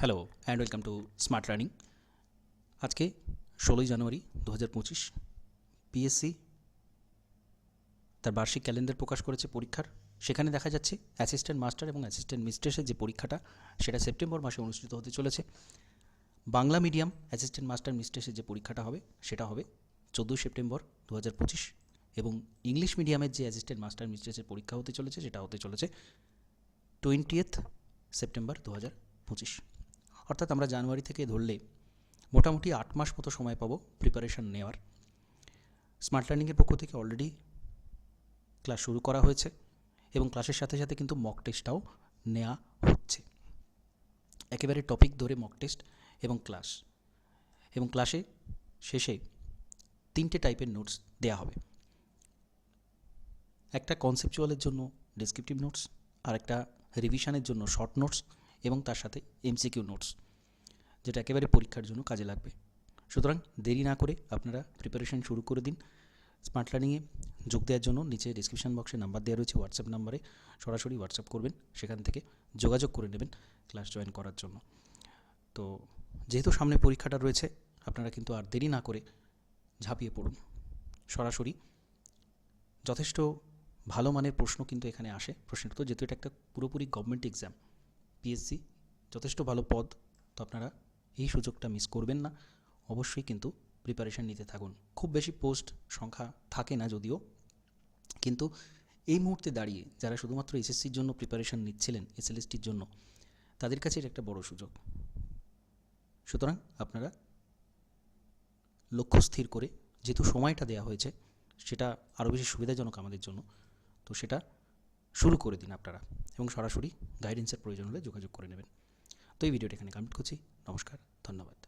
Hello and welcome to smart learning. আজকে 16ই জানুয়ারি 2025 PSC তার বার্ষিক ক্যালেন্ডার প্রকাশ করেছে পরীক্ষার। সেখানে দেখা যাচ্ছে অ্যাসিস্ট্যান্ট মাস্টার এবং অ্যাসিস্ট্যান্ট মিস্ট্রেসের যে পরীক্ষাটা সেটা সেপ্টেম্বর মাসে অনুষ্ঠিত হতে চলেছে। বাংলা মিডিয়াম অ্যাসিস্ট্যান্ট মাস্টার মিস্ট্রেসের যে পরীক্ষাটা হবে সেটা হবে 14 সেপ্টেম্বর 2025 এবং ইংলিশ মিডিয়ামের যে অ্যাসিস্ট্যান্ট মাস্টার মিস্ট্রেসের পরীক্ষা হতে চলেছে সেটা হতে চলেছে 20 সেপ্টেম্বর 2025। অর্থাৎ আমরা জানুয়ারি থেকে ধরলে মোটামুটি 8 মাস মতো সময় পাবো প্রিপারেশান নেওয়ার। স্মার্ট লার্নিংয়ের পক্ষ থেকে অলরেডি ক্লাস শুরু করা হয়েছে এবং ক্লাসের সাথে সাথে কিন্তু মক টেস্টটাও নেওয়া হচ্ছে। একেবারে টপিক ধরে মক টেস্ট এবং ক্লাস, এবং ক্লাসে শেষে 3টে টাইপের নোটস দেওয়া হবে। একটা কনসেপচুয়ালের জন্য ডেসক্রিপটিভ নোটস, আর একটা রিভিশনের জন্য শর্ট নোটস এবং তার সাথে এমসিকিউ নোটস, যেটা একেবারে পরীক্ষার জন্য কাজে লাগবে। সুতরাং দেরি না করে আপনারা প্রিপারেশন শুরু করে দিন। স্মার্ট লার্নিংয়ে যোগ দেওয়ার জন্য নিচে ডিসক্রিপশন বক্সে নাম্বার দেওয়া রয়েছে, হোয়াটসঅ্যাপ নাম্বারে সরাসরি হোয়াটসঅ্যাপ করবেন, সেখান থেকে যোগাযোগ করে নেবেন ক্লাস জয়েন করার জন্য। তো যেহেতু সামনে পরীক্ষাটা রয়েছে, আপনারা কিন্তু আর দেরি না করে ঝাঁপিয়ে পড়ুন সরাসরি। যথেষ্ট ভালো মানের প্রশ্ন কিন্তু এখানে আসে, প্রশ্নের তো যেহেতু এটা একটা পুরোপুরি গভর্নমেন্ট এক্সাম, পিএসসি যথেষ্ট ভালো পদ, তো আপনারা এই সুযোগটা মিস করবেন না। অবশ্যই কিন্তু প্রিপারেশান নিতে থাকুন। খুব বেশি পোস্ট সংখ্যা থাকে না যদিও, কিন্তু এই মুহূর্তে দাঁড়িয়ে যারা শুধুমাত্র এসএসসির জন্য প্রিপারেশান নিচ্ছিলেন, এসএলএসটির জন্য, তাদের কাছে এটা একটা বড় সুযোগ। সুতরাং আপনারা লক্ষ্য স্থির করে, যেহেতু সময়টা দেওয়া হয়েছে সেটা আরও বেশি সুবিধাজনক আমাদের জন্য, তো সেটা শুরু করে দিন আপনারা, এবং সরাসরি গাইডেন্সের প্রয়োজন হলে যোগাযোগ করে নেবেন। তো এই ভিডিওটা এখানে কমপ্লিট করছি। নমস্কার, ধন্যবাদ।